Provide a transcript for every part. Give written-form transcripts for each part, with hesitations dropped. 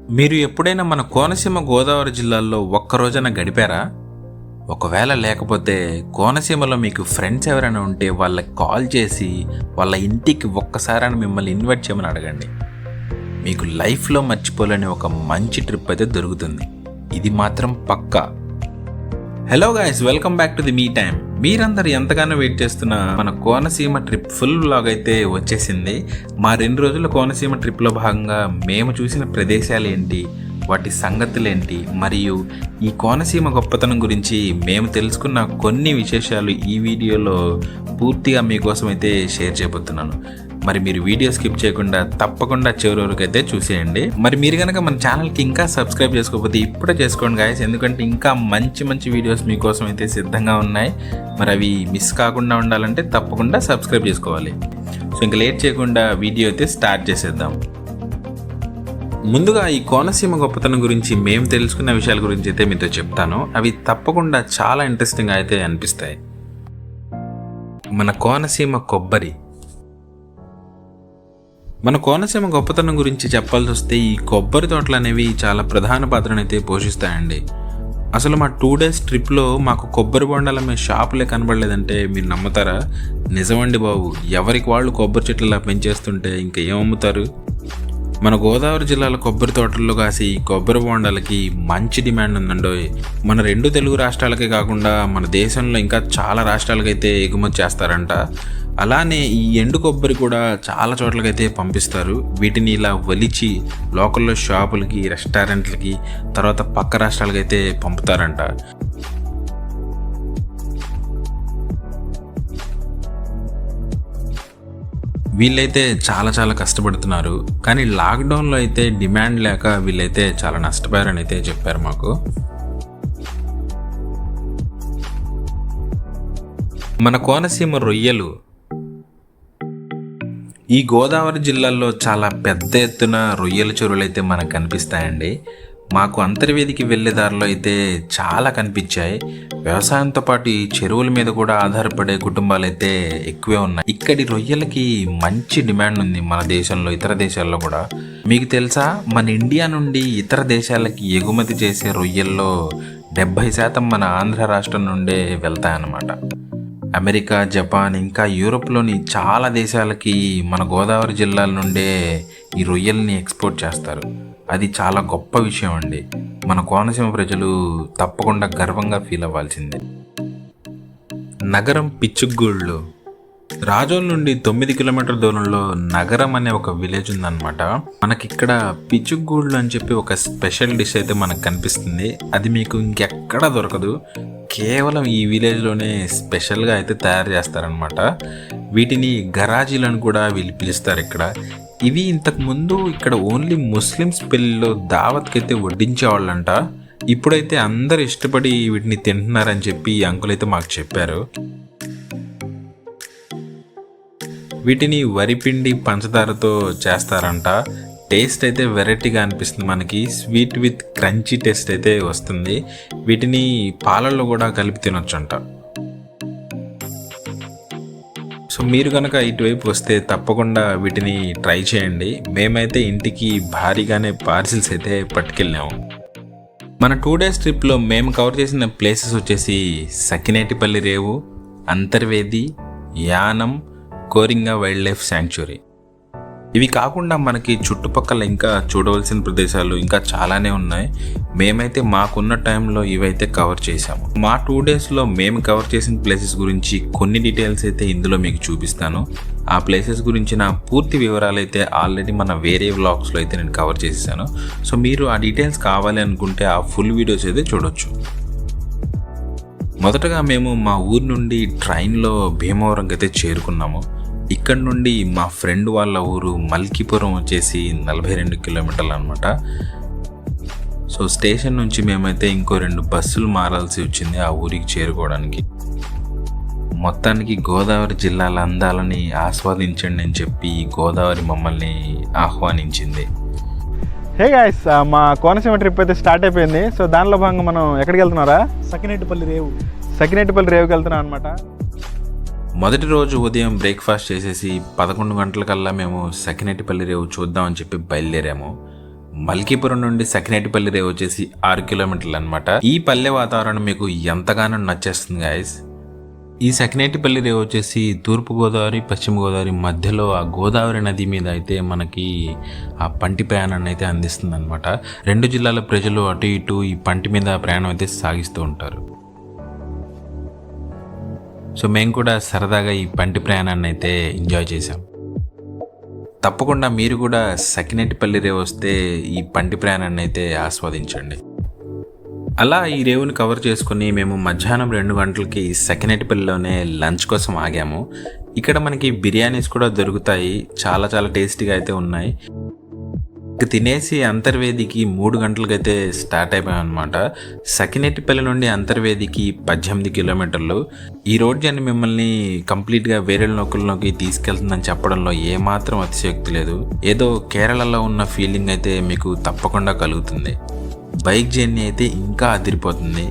మీరు ఎప్పుడైనా మన కోనసీమ గోదావరి జిల్లాల్లో ఒక్కరోజైనా గడిపారా? ఒకవేళ లేకపోతే కోనసీమలో మీకు ఫ్రెండ్స్ ఎవరైనా ఉంటే వాళ్ళకి కాల్ చేసి వాళ్ళ ఇంటికి ఒక్కసారైనా మిమ్మల్ని ఇన్వైట్ చేయమని అడగండి. మీకు లైఫ్లో మర్చిపోలేని ఒక మంచి ట్రిప్ అయితే దొరుకుతుంది. ఇది మాత్రం పక్కా. Hello guys, welcome back to the me time. మీరందరూ ఎంతగానో వెయిట్ చేస్తున్న మన కోనసీమ ట్రిప్ ఫుల్ వ్లాగ్ అయితే వచ్చేసింది. మా 2 రోజుల కోనసీమ ట్రిప్లో భాగంగా మేము చూసిన ప్రదేశాలు ఏంటి, వాటి సంగతులు ఏంటి, మరియు ఈ కోనసీమ గొప్పతనం గురించి మేము తెలుసుకున్న కొన్ని విశేషాలు ఈ వీడియోలో పూర్తిగా మీకోసం అయితే షేర్ చేయబోతున్నాను. మరి మీరు వీడియో స్కిప్ చేయకుండా తప్పకుండా చివరి వరకు అయితే చూసేయండి. మరి మీరు కనుక మన ఛానల్కి ఇంకా సబ్స్క్రైబ్ చేసుకోకపోతే ఇప్పుడే చేసుకోండి గాయస్, ఎందుకంటే ఇంకా మంచి వీడియోస్ మీకోసం అయితే సిద్ధంగా ఉన్నాయి. మరి అవి మిస్ కాకుండా ఉండాలంటే తప్పకుండా సబ్స్క్రైబ్ చేసుకోవాలి. సో ఇంకా లేట్ చేయకుండా వీడియో అయితే స్టార్ట్ చేసేద్దాం. ముందుగా ఈ కోనసీమ గొప్పతనం గురించి మేము తెలుసుకున్న విషయాల గురించి అయితే మీతో చెప్తాను. అవి తప్పకుండా చాలా ఇంట్రెస్టింగ్ అయితే అనిపిస్తాయి. మన కోనసీమ కొబ్బరి. మన కోనసీమ గొప్పతనం గురించి చెప్పాల్సి వస్తే ఈ కొబ్బరి తోటలు అనేవి చాలా ప్రధాన పాత్రనైతే పోషిస్తాయండి. అసలు మా 2 days ట్రిప్లో మాకు కొబ్బరి బొండాల మీద షాపులే కనబడలేదంటే మీరు నమ్ముతారా? నిజమండి బాబు, ఎవరికి వాళ్ళు కొబ్బరి చెట్లలా పెంచేస్తుంటే ఇంకా ఏమమ్ముతారు? మన గోదావరి జిల్లాల కొబ్బరి తోటల్లో కాసి కొబ్బరి బొండాలకి మంచి డిమాండ్ ఉందండోయ్. మన 2 తెలుగు రాష్ట్రాలకే కాకుండా మన దేశంలో ఇంకా చాలా రాష్ట్రాలకైతే ఎగుమతి చేస్తారంట. అలానే ఈ ఎండు కొబ్బరి కూడా చాలా చోట్లకైతే పంపిస్తారు. వీటిని ఇలా ఒలిచి లోకల్లో షాపులకి, రెస్టారెంట్లకి, తర్వాత పక్క రాష్ట్రాలకైతే పంపుతారంట. వీళ్ళైతే చాలా కష్టపడుతున్నారు. కానీ లాక్డౌన్లో అయితే డిమాండ్ లేక వీళ్ళైతే చాలా నష్టపోయారని అయితే చెప్పారు మాకు. మన కోనసీమ రొయ్యలు. ఈ గోదావరి జిల్లాల్లో చాలా పెద్ద ఎత్తున రొయ్యల చెరువులు అయితే మనకు కనిపిస్తాయండి. మాకు అంతర్వేదికి వెళ్ళే దారిలో అయితే చాలా కనిపించాయి. వ్యవసాయంతో పాటు ఈ చెరువుల మీద కూడా ఆధారపడే కుటుంబాలు అయితే ఎక్కువే ఉన్నాయి. ఇక్కడి రొయ్యలకి మంచి డిమాండ్ ఉంది మన దేశంలో, ఇతర దేశాల్లో కూడా. మీకు తెలుసా, మన ఇండియా నుండి ఇతర దేశాలకి ఎగుమతి చేసే రొయ్యల్లో 70% మన ఆంధ్ర రాష్ట్రం నుండే వెళ్తాయన్నమాట. అమెరికా, జపాన్, ఇంకా యూరోప్లోని చాలా దేశాలకి మన గోదావరి జిల్లాల నుండే ఈ రొయ్యల్ని ఎక్స్పోర్ట్ చేస్తారు. అది చాలా గొప్ప విషయం అండి. మన కోనసీమ ప్రజలు తప్పకుండా గర్వంగా ఫీల్ అవ్వాల్సిందే. నగరం పిచ్చుగూళ్ళు. రాజోల్ నుండి 9 కిలోమీటర్ల దూరంలో నగరం అనే ఒక విలేజ్ ఉందన్నమాట. మనకిక్కడ పిచ్చుగూళ్ళు అని చెప్పి ఒక స్పెషల్ డిష్ అయితే మనకు కనిపిస్తుంది. అది మీకు ఇంకెక్కడా దొరకదు. కేవలం ఈ విలేజ్లోనే స్పెషల్గా అయితే తయారు చేస్తారనమాట. వీటిని గరాజీలను కూడా వీళ్ళు పిలుస్తారు ఇక్కడ. ఇవి ఇంతకుముందు ఇక్కడ ఓన్లీ ముస్లిమ్స్ పెళ్ళిలో దావత్కి అయితే వడ్డించేవాళ్ళంట. ఇప్పుడైతే అందరు ఇష్టపడి వీటిని తింటున్నారని చెప్పి ఈ అంకుల్ అయితే మాకు చెప్పారు. వీటిని వరిపిండి, పంచదారతో చేస్తారంట. టేస్ట్ అయితే వెరైటీగా అనిపిస్తుంది మనకి. స్వీట్ విత్ క్రంచీ టేస్ట్ అయితే వస్తుంది. వీటిని పాలల్లో కూడా కలిపి తినొచ్చంట. సో మీరు కనుక ఇటువైపు వస్తే తప్పకుండా వీటిని ట్రై చేయండి. మేమైతే ఇంటికి భారీగానే పార్సిల్స్ అయితే పట్టుకెళ్ళాము. మన 2 days ట్రిప్లో మేము కవర్ చేసిన ప్లేసెస్ వచ్చేసి సఖినేటిపల్లి రేవు, Antarvedi, Yanam, Coringa wildlife sanctuary. ఇవి కాకుండా మనకి చుట్టుపక్కల ఇంకా చూడవలసిన ప్రదేశాలు ఇంకా చాలానే ఉన్నాయి. మేమైతే మాకున్న టైంలో ఇవైతే కవర్ చేసాము. మా 2 daysలో మేము కవర్ చేసిన ప్లేసెస్ గురించి కొన్ని డీటెయిల్స్ అయితే ఇందులో మీకు చూపిస్తాను. ఆ ప్లేసెస్ గురించి నా పూర్తి వివరాలు అయితే ఆల్రెడీ మన వేరే వ్లాగ్స్లో అయితే నేను కవర్ చేసేసాను. సో మీరు ఆ డీటెయిల్స్ కావాలి అనుకుంటే ఆ ఫుల్ వీడియోస్ అయితే చూడొచ్చు. మొదటగా మేము మా ఊరు నుండి ట్రైన్లో భీమవరంకి అయితే చేరుకున్నాము. ఇక్కడ నుండి మా ఫ్రెండ్ వాళ్ళ ఊరు మల్కీపురం వచ్చేసి 42 కిలోమీటర్లు అనమాట. సో స్టేషన్ నుంచి మేమైతే ఇంకో 2 బస్సులు మారాల్సి వచ్చింది ఆ ఊరికి చేరుకోవడానికి. మొత్తానికి గోదావరి జిల్లాల అందాలని ఆస్వాదించండి అని చెప్పి గోదావరి మమ్మల్ని ఆహ్వానించింది. హే గాయ్స్, మా కోనసీమ ట్రిప్ అయితే స్టార్ట్ అయిపోయింది. సో దానిలో భాగంగా మనం ఎక్కడికి వెళ్తున్నారా? సఖినేటిపల్లి రేవుకి వెళ్తున్నాం అనమాట. మొదటి రోజు ఉదయం బ్రేక్ఫాస్ట్ చేసేసి 11 గంటలకల్లా మేము సఖినేటిపల్లి రేవు చూద్దామని చెప్పి బయలుదేరాము. మల్కీపురం నుండి సఖినేటిపల్లి రేవు వచ్చేసి 6 కిలోమీటర్లు అనమాట. ఈ పల్లె వాతావరణం మీకు ఎంతగానో నచ్చేస్తుంది గాయస్. ఈ సఖినేటిపల్లి రేవు వచ్చేసి తూర్పు గోదావరి పశ్చిమ గోదావరి మధ్యలో ఆ గోదావరి నది మీద అయితే మనకి ఆ పంటి ప్రయాణాన్ని అయితే అందిస్తుంది అనమాట. 2 జిల్లాల ప్రజలు అటు ఇటు ఈ పంటి మీద ప్రయాణం అయితే సాగిస్తూ ఉంటారు. సో మేము కూడా సరదాగా ఈ పంటి ప్రయాణాన్ని అయితే ఎంజాయ్ చేసాం. తప్పకుండా మీరు కూడా సఖినేటిపల్లి రేవు వస్తే ఈ పంటి ప్రయాణాన్ని అయితే ఆస్వాదించండి. అలా ఈ రేవుని కవర్ చేసుకుని మేము మధ్యాహ్నం 2 గంటలకి సఖినేటిపల్లిలోనే లంచ్ కోసం ఆగాము. ఇక్కడ మనకి బిర్యానీస్ కూడా దొరుకుతాయి, చాలా చాలా టేస్టీగా అయితే ఉన్నాయి. తినేసి అంతర్వేదికి 3 గంటలకైతే స్టార్ట్ అయిపోయాం అనమాట. సఖినేటిపల్లి నుండి అంతర్వేదికి 18 కిలోమీటర్లు. ఈ రోడ్ జర్నీ మిమ్మల్ని కంప్లీట్గా వేరే లోకల్లోకి తీసుకెళ్తుందని చెప్పడంలో ఏమాత్రం అతిశయోక్తి లేదు. ఏదో కేరళలో ఉన్న ఫీలింగ్ అయితే మీకు తప్పకుండా కలుగుతుంది. బైక్ జర్నీ అయితే ఇంకా అదిరిపోతుంది.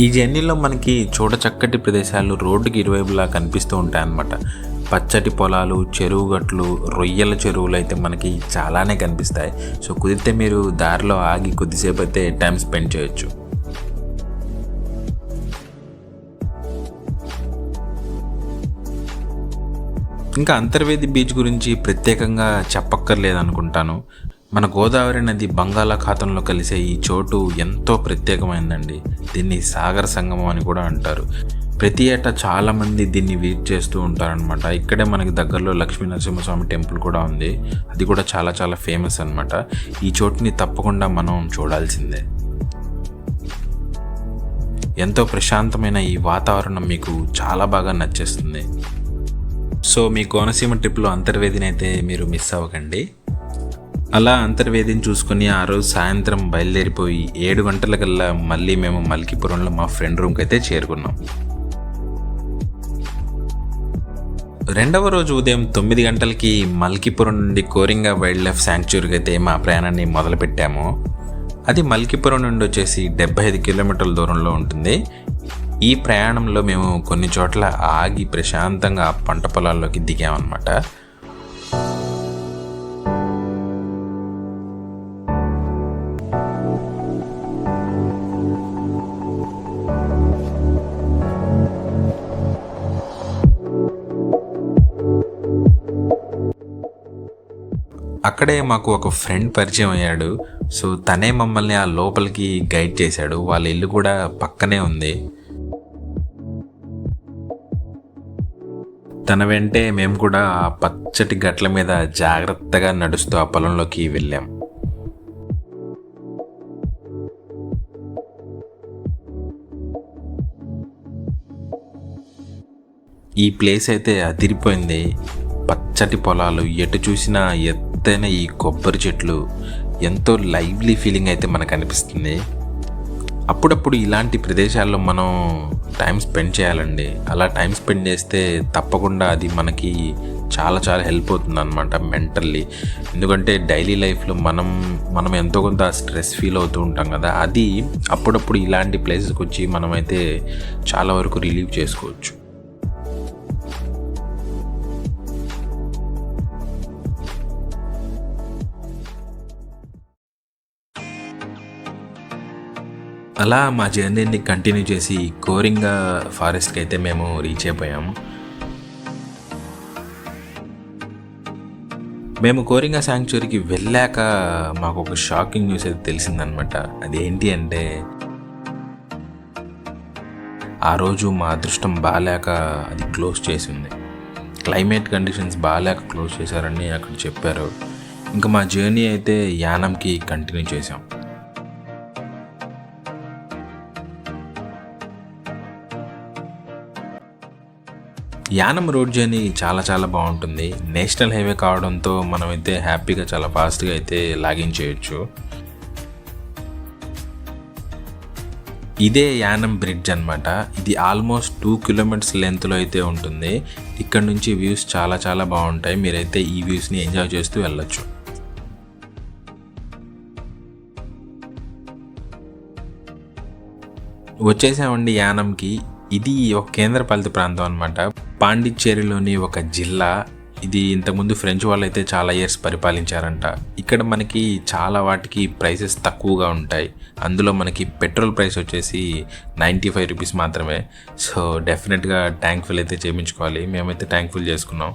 ఈ జర్నీలో మనకి చూడచక్కటి ప్రదేశాలు రోడ్డుకి ఇరువైపులా కనిపిస్తూ ఉంటాయన్నమాట. పచ్చటి పొలాలు, చెరువు గట్లు, రొయ్యల చెరువులు అయితే మనకి చాలానే కనిపిస్తాయి. సో కుదిరితే మీరు దారిలో ఆగి కొద్దిసేపు అయితే టైం స్పెండ్ చేయొచ్చు. ఇంకా అంతర్వేది బీచ్ గురించి ప్రత్యేకంగా చెప్పక్కర్లేదనుకుంటాను. మన గోదావరి నది బంగాళాఖాతంలో కలిసే ఈ చోటు ఎంతో ప్రత్యేకమైందండి. దీన్ని సాగర సంగమం అని కూడా అంటారు. ప్రతి ఏటా చాలామంది దీన్ని విజిట్ చేస్తూ ఉంటారనమాట. ఇక్కడే మనకి దగ్గరలో లక్ష్మీ నరసింహస్వామి టెంపుల్ కూడా ఉంది. అది కూడా చాలా చాలా ఫేమస్ అనమాట. ఈ చోటుని తప్పకుండా మనం చూడాల్సిందే. ఎంతో ప్రశాంతమైన ఈ వాతావరణం మీకు చాలా బాగా నచ్చేస్తుంది. సో మీ కోనసీమ ట్రిప్లో అంతర్వేదిని అయితే మీరు మిస్ అవ్వకండి. అలా అంతర్వేదిని చూసుకుని ఆ రోజు సాయంత్రం బయలుదేరిపోయి 7 గంటలకల్లా మళ్ళీ మేము మల్కీపురంలో మా ఫ్రెండ్ రూమ్కి అయితే చేరుకున్నాం. 2వ రోజు ఉదయం 9 గంటలకి మల్కీపురం నుండి కోరింగా వైల్డ్ లైఫ్ శాంక్చురీకి అయితే మా ప్రయాణాన్ని మొదలుపెట్టాము. అది మల్కీపురం నుండి వచ్చేసి 75 కిలోమీటర్ల దూరంలో ఉంటుంది. ఈ ప్రయాణంలో మేము కొన్ని చోట్ల ఆగి ప్రశాంతంగా పంట పొలాల్లోకి దిగామన్నమాట. అక్కడే మాకు ఒక ఫ్రెండ్ పరిచయం అయ్యాడు. సో తనే మమ్మల్ని ఆ లోపలికి గైడ్ చేశాడు. వాళ్ళ ఇల్లు కూడా పక్కనే ఉంది. తన వెంటే మేము కూడా ఆ పచ్చటి గట్ల మీద జాగ్రత్తగా నడుస్తూ ఆ పొలంలోకి వెళ్ళాం. ఈ ప్లేస్ అయితే అదిరిపోయింది. పచ్చటి పొలాలు, ఎటు చూసినా ఎత్తైన ఈ కొబ్బరి చెట్లు, ఎంతో లైవ్లీ ఫీలింగ్ అయితే మనకు అనిపిస్తుంది. అప్పుడప్పుడు ఇలాంటి ప్రదేశాల్లో మనం టైం స్పెండ్ చేయాలండి. అలా టైం స్పెండ్ చేస్తే తప్పకుండా అది మనకి చాలా చాలా హెల్ప్ అవుతుంది అనమాట మెంటల్లీ. ఎందుకంటే డైలీ లైఫ్లో మనం ఎంతో కొంత స్ట్రెస్ ఫీల్ అవుతూ ఉంటాం కదా, అది అప్పుడప్పుడు ఇలాంటి ప్లేసెస్కి వచ్చి మనమైతే చాలా వరకు రిలీవ్ చేసుకోవచ్చు. అలా మా జర్నీని కంటిన్యూ చేసి కోరింగా ఫారెస్ట్కి అయితే మేము రీచ్ అయిపోయాము. మేము కోరింగా శాంక్చురీకి వెళ్ళాక మాకు ఒక షాకింగ్ న్యూస్ అయితే తెలిసిందనమాట. అదేంటి అంటే ఆ రోజు మా అదృష్టం బాగాలేక అది క్లోజ్ చేసింది. క్లైమేట్ కండిషన్స్ బాగాలేక క్లోజ్ చేశారని అక్కడ చెప్పారు. ఇంకా మా జర్నీ అయితే యానంకి కంటిన్యూ చేసాం. యానం రోడ్ జర్నీ చాలా చాలా బాగుంటుంది. నేషనల్ హైవే కావడంతో మనమైతే హ్యాపీగా చాలా ఫాస్ట్గా అయితే లాగిన్ చేయొచ్చు. ఇదే యానం బ్రిడ్జ్ అనమాట. ఇది ఆల్మోస్ట్ 2 కిలోమీటర్స్ లెంత్లో అయితే ఉంటుంది. ఇక్కడ నుంచి వ్యూస్ చాలా చాలా బాగుంటాయి. మీరైతే ఈ వ్యూస్ని ఎంజాయ్ చేస్తూ వెళ్ళొచ్చు. వచ్చేసామండి యానంకి. ఇది ఒక కేంద్రపాలిత ప్రాంతం అనమాట. పాండిచ్చేరిలోని ఒక జిల్లా. ఇది ఇంతకుముందు ఫ్రెంచ్ వాళ్ళు అయితే చాలా ఇయర్స్ పరిపాలించారంట. ఇక్కడ మనకి చాలా వాటికి ప్రైసెస్ తక్కువగా ఉంటాయి. అందులో మనకి పెట్రోల్ ప్రైస్ వచ్చేసి 95 రూపీస్ మాత్రమే. సో డెఫినెట్గా ట్యాంక్ ఫిల్ అయితే చేయించుకోవాలి. మేమైతే ట్యాంక్ ఫిల్ చేసుకున్నాం.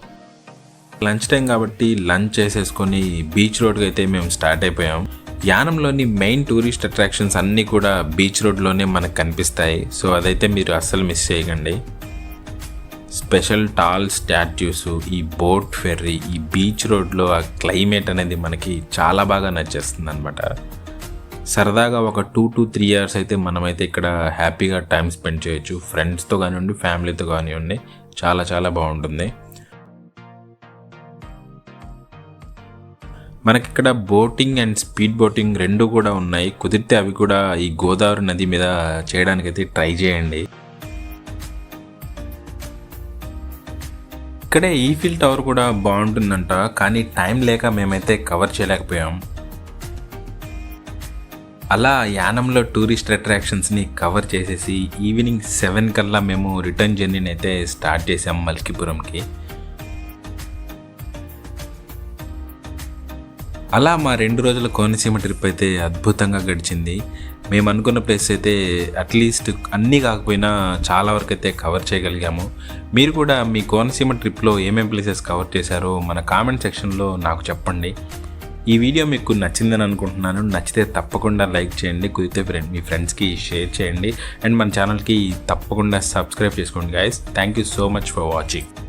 లంచ్ టైం కాబట్టి లంచ్ చేసేసుకొని బీచ్ రోడ్కి అయితే మేము స్టార్ట్ అయిపోయాం. యానంలోని మెయిన్ టూరిస్ట్ అట్రాక్షన్స్ అన్నీ కూడా బీచ్ రోడ్లోనే మనకు కనిపిస్తాయి. సో అదైతే మీరు అస్సలు మిస్ చేయకండి. స్పెషల్ టాల్ స్టాట్యూస్, ఈ బోట్ ఫెర్రీ, ఈ బీచ్ రోడ్లో ఆ క్లైమేట్ అనేది మనకి చాలా బాగా నచ్చేస్తుంది అనమాట. సరదాగా ఒక 2 to 3 ఇయర్స్ అయితే మనమైతే ఇక్కడ హ్యాపీగా టైం స్పెండ్ చేయొచ్చు. ఫ్రెండ్స్తో కానివ్వండి, ఫ్యామిలీతో కానివ్వండి, చాలా చాలా బాగుంటుంది. మనకిక్కడ బోటింగ్ అండ్ స్పీడ్ బోటింగ్ రెండు కూడా ఉన్నాయి. కుదిరితే అవి కూడా ఈ గోదావరి నది మీద చేయడానికైతే ట్రై చేయండి. ఇక్కడే ఈఫిల్ టవర్ కూడా బాగుంటుందంట, కానీ టైం లేక మేమైతే కవర్ చేయలేకపోయాం. అలా యానంలో టూరిస్ట్ అట్రాక్షన్స్ని కవర్ చేసేసి ఈవినింగ్ 7 కల్లా మేము రిటర్న్ జర్నీని అయితే స్టార్ట్ చేసాం మల్కీపురంకి. అలా మా 2 రోజుల కోనసీమ ట్రిప్ అయితే అద్భుతంగా గడిచింది. మేము అనుకున్న ప్లేస్ అయితే అట్లీస్ట్ అన్నీ కాకపోయినా చాలా వరకు అయితే కవర్ చేయగలిగాము. మీరు కూడా మీ కోనసీమ ట్రిప్లో ఏమేమి ప్లేసెస్ కవర్ చేశారో మన కామెంట్ సెక్షన్లో నాకు చెప్పండి. ఈ వీడియో మీకు నచ్చిందని అనుకుంటున్నాను. నచ్చితే తప్పకుండా లైక్ చేయండి, కుదిరితే మీ ఫ్రెండ్స్కి షేర్ చేయండి, అండ్ మన ఛానల్కి తప్పకుండా సబ్స్క్రైబ్ చేసుకోండి guys. Thank you so much for watching.